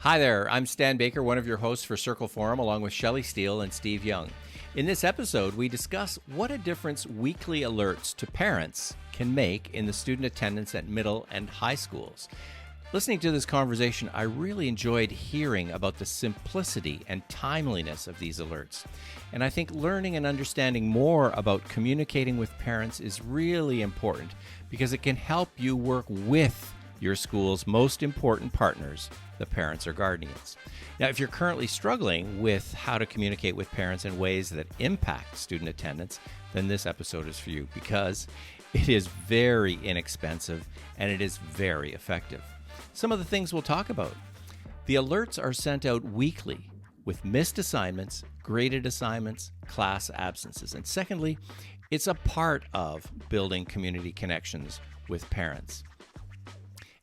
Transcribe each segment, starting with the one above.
Hi there, I'm Stan Baker, one of your hosts for Circle Forum, along with Shelley Steele and Steve Young. In this episode, we discuss what a difference weekly alerts to parents can make in the student attendance at middle and high schools. Listening to this conversation, I really enjoyed hearing about the simplicity and timeliness of these alerts. And I think learning and understanding more about communicating with parents is really important because it can help you work with your school's most important partners, the parents or guardians. Now, if you're currently struggling with how to communicate with parents in ways that impact student attendance, then this episode is for you because it is very inexpensive and it is very effective. Some of the things we'll talk about. The alerts are sent out weekly with missed assignments, graded assignments, class absences. And secondly, it's a part of building community connections with parents.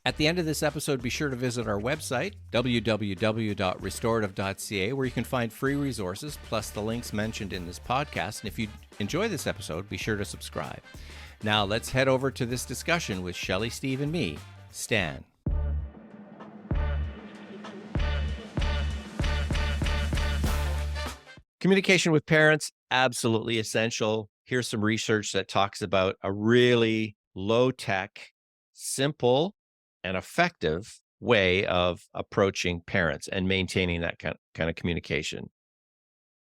At the end of this episode, be sure to visit our website, www.restorative.ca, where you can find free resources, plus the links mentioned in this podcast. And if you enjoy this episode, be sure to subscribe. Now, let's head over to this discussion with Shelley, Steve, and me, Stan. Communication with parents, absolutely essential. Here's some research that talks about a really low-tech, simple, and effective way of approaching parents and maintaining that kind of communication.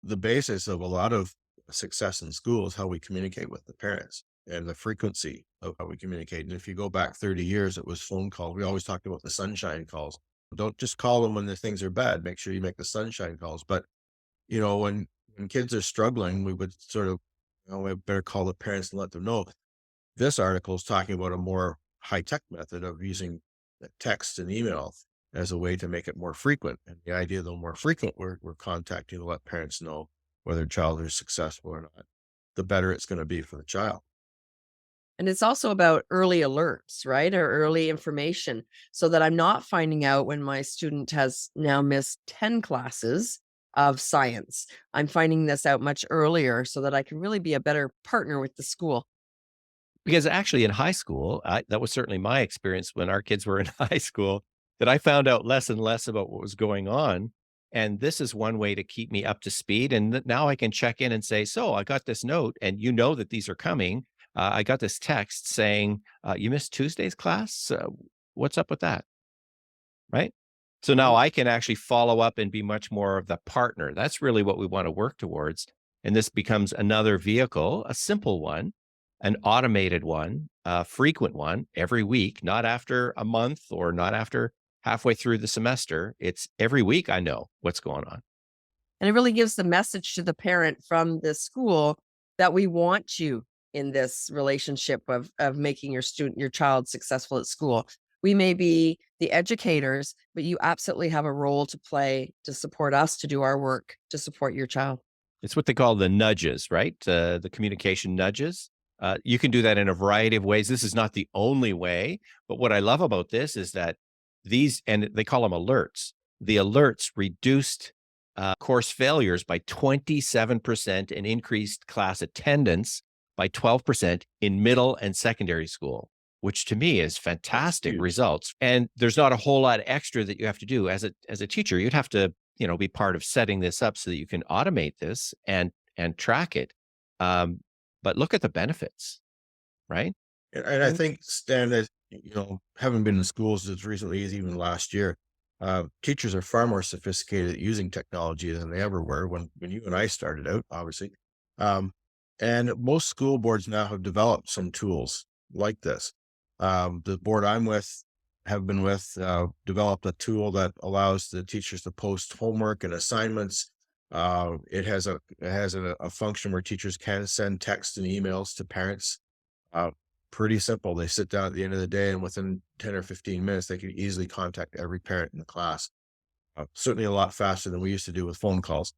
The basis of a lot of success in school is how we communicate with the parents and the frequency of how we communicate. And if you go back 30 years, it was phone calls. We always talked about the sunshine calls. Don't just call them when the things are bad. Make sure you make the sunshine calls. But when kids are struggling, we would sort of, we better call the parents and let them know. This article is talking about a more high-tech method of using text and email as a way to make it more frequent. And the idea, the more frequent we're contacting to let parents know whether a child is successful or not, the better it's going to be for the child. And it's also about early alerts, right? Or early information so that I'm not finding out when my student has now missed 10 classes of science. I'm finding this out much earlier so that I can really be a better partner with the school. Because actually in high school, that was certainly my experience when our kids were in high school, that I found out less and less about what was going on. And this is one way to keep me up to speed. And now I can check in and say, so I got this note and you know that these are coming. I got this text saying, you missed Tuesday's class. What's up with that? Right. So now Mm. I can actually follow up and be much more of the partner. That's really what we want to work towards. And this becomes another vehicle, a simple one, an automated one, a frequent one every week, not after a month or not after halfway through the semester. It's every week I know what's going on. And it really gives the message to the parent from the school that we want you in this relationship of making your child successful at school. We may be the educators, but you absolutely have a role to play to support us to do our work to support your child. It's what they call the nudges, right? The communication nudges. You can do that in a variety of ways. This is not the only way, but what I love about this is that and they call them alerts. The alerts reduced course failures by 27% and increased class attendance by 12% in middle and secondary school, which to me is That's fantastic huge. results. And there's not a whole lot extra that you have to do as a teacher. You'd have to, be part of setting this up so that you can automate this and track it. Um, but look at the benefits, right? And I think, Stan, that, having been in schools as recently as even last year, teachers are far more sophisticated at using technology than they ever were when you and I started out, obviously. Um, and most school boards now have developed some tools like this. The board I'm with, have been with, developed a tool that allows the teachers to post homework and assignments. It has a function where teachers can send text and emails to parents. uh, Pretty simple. They sit down at the end of the day, and within 10 or 15 minutes, they can easily contact every parent in the class. Certainly a lot faster than we used to do with phone calls.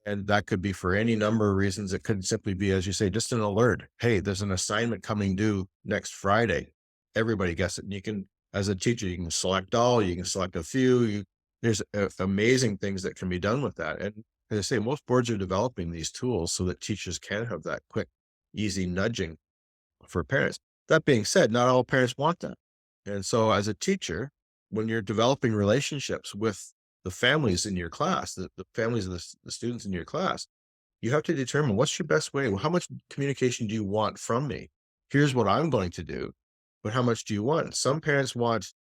And that could be for any number of reasons. It could simply be, as you say, just an alert. Hey, there's an assignment coming due next Friday. Everybody gets it. And you can, as a teacher, you can select all, you can select a few. There's amazing things that can be done with that. And as I say, most boards are developing these tools so that teachers can have that quick, easy nudging for parents. That being said, not all parents want that. And so as a teacher, when you're developing relationships with the families in your class, the families of the students in your class, you have to determine what's your best way. Well, how much communication do you want from me? Here's what I'm going to do, but how much do you want? Some parents want,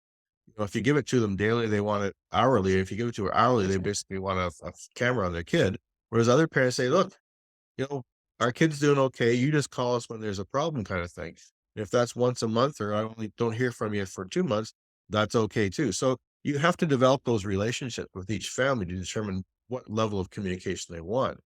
if you give it to them daily, they want it hourly. If you give it to her hourly, they basically want a camera on their kid. Whereas other parents say, look, you know, our kid's doing okay. You just call us when there's a problem, kind of thing. If that's once a month, or I only don't hear from you for 2 months, that's okay too. So you have to develop those relationships with each family to determine what level of communication they want.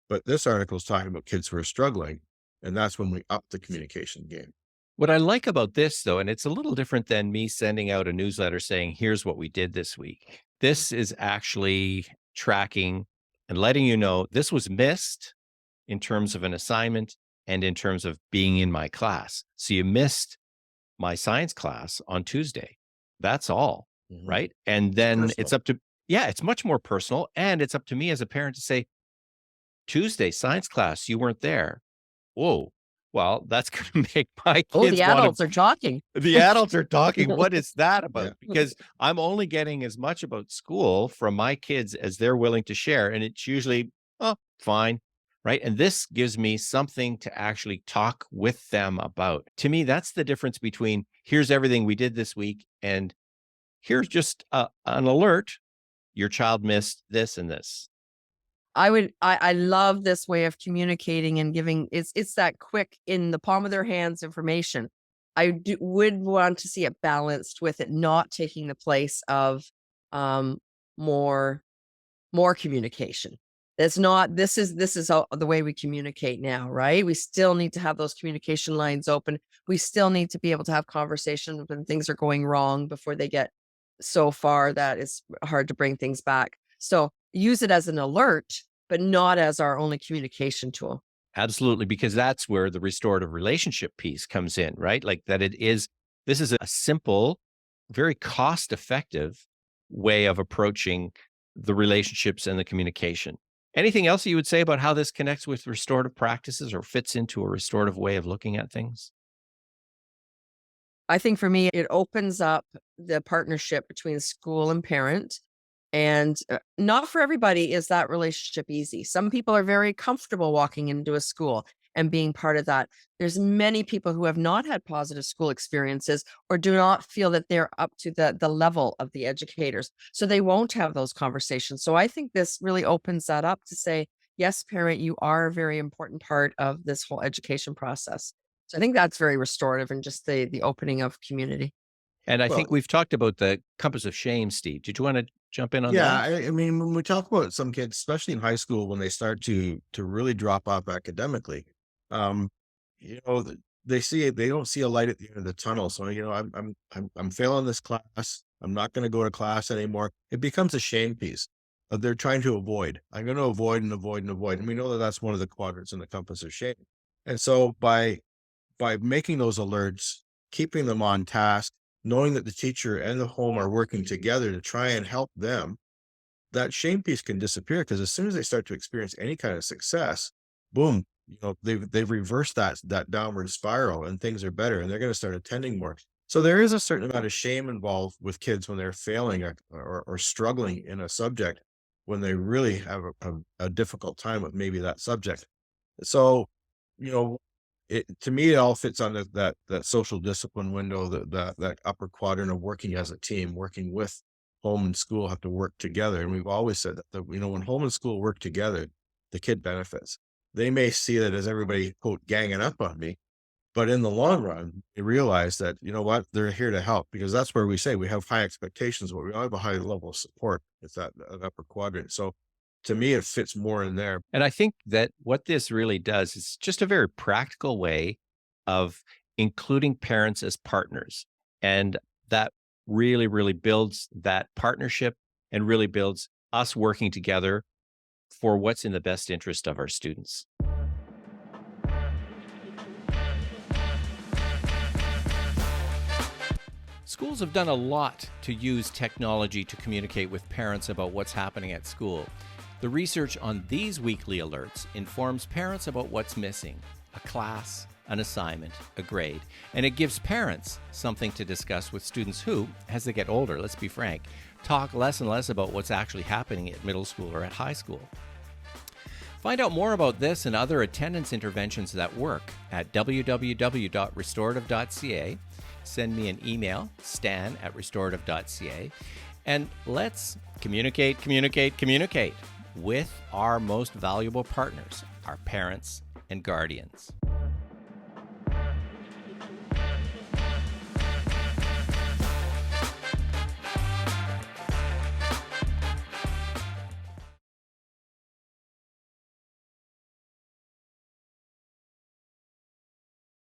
But this article is talking about kids who are struggling, and that's when we up the communication game. What I like about this, though, and it's a little different than me sending out a newsletter saying, here's what we did this week. This is actually tracking and letting you know this was missed in terms of an assignment and in terms of being in my class. So you missed my science class on Tuesday. That's all, right? And then Personal. it's up to, yeah, it's much more personal. And it's up to me as a parent to say, Tuesday, science class, you weren't there. Whoa. Well, that's going to make my Oh, kids the adults are talking. the adults are talking. What is that about? Yeah. Because I'm only getting as much about school from my kids as they're willing to share. And it's usually, oh, fine. Right. And this gives me something to actually talk with them about. To me, that's the difference between here's everything we did this week and here's just an alert. Your child missed this and this. I love this way of communicating and giving. It's that quick in the palm of their hands information. Would want to see it balanced with it not taking the place of um more communication. It's not, this is the way we communicate now, right? We still need to have those communication lines open. We still need to be able to have conversations when things are going wrong before they get so far that it's hard to bring things back. So use it as an alert, but not as our only communication tool. Absolutely, because that's where the restorative relationship piece comes in, right? Like that this is a simple, very cost-effective way of approaching the relationships and the communication. Anything else you would say about how this connects with restorative practices or fits into a restorative way of looking at things? I think for me, it opens up the partnership between school and parent. And not for everybody is that relationship easy. Some people are very comfortable walking into a school and being part of that. There's many people who have not had positive school experiences or do not feel that they're up to the level of the educators. So they won't have those conversations. So I think this really opens that up to say, yes, parent, you are a very important part of this whole education process. So I think that's very restorative and just the opening of community. And I Well, think we've talked about the compass of shame, Steve. Did you want to jump in on yeah, that? I mean, when we talk about some kids, especially in high school, when they start to really drop off academically, um, they don't see a light at the end of the tunnel. So, I'm failing this class. I'm not going to go to class anymore. It becomes a shame piece. They're trying to avoid. I'm going to avoid and avoid and avoid. And we know that that's one of the quadrants in the compass of shame. And so by making those alerts, keeping them on task, knowing that the teacher and the home are working together to try and help them, that shame piece can disappear, because as soon as they start to experience any kind of success, boom, they've reversed that downward spiral and things are better and they're going to start attending more. So there is a certain amount of shame involved with kids when they're failing or struggling in a subject, when they really have a difficult time with maybe that subject. So, you know, to me, it all fits on that social discipline window, that upper quadrant of working as a team, working with home and school have to work together. And we've always said that when home and school work together, the kid benefits. They may see that as everybody, quote, ganging up on me, but in the long run, they realize that, you know what, they're here to help, because that's where we say we have high expectations, but we all have a high level of support. It's that upper quadrant. So to me, it fits more in there. And I think that what this really does is just a very practical way of including parents as partners. And that really, really builds that partnership and really builds us working together for what's in the best interest of our students. Schools have done a lot to use technology to communicate with parents about what's happening at school. The research on these weekly alerts informs parents about what's missing: a class, an assignment, a grade, and it gives parents something to discuss with students who, as they get older, let's be frank, talk less and less about what's actually happening at middle school or at high school. Find out more about this and other attendance interventions that work at www.restorative.ca. Send me an email, stan@restorative.ca, and let's communicate with our most valuable partners, our parents and guardians.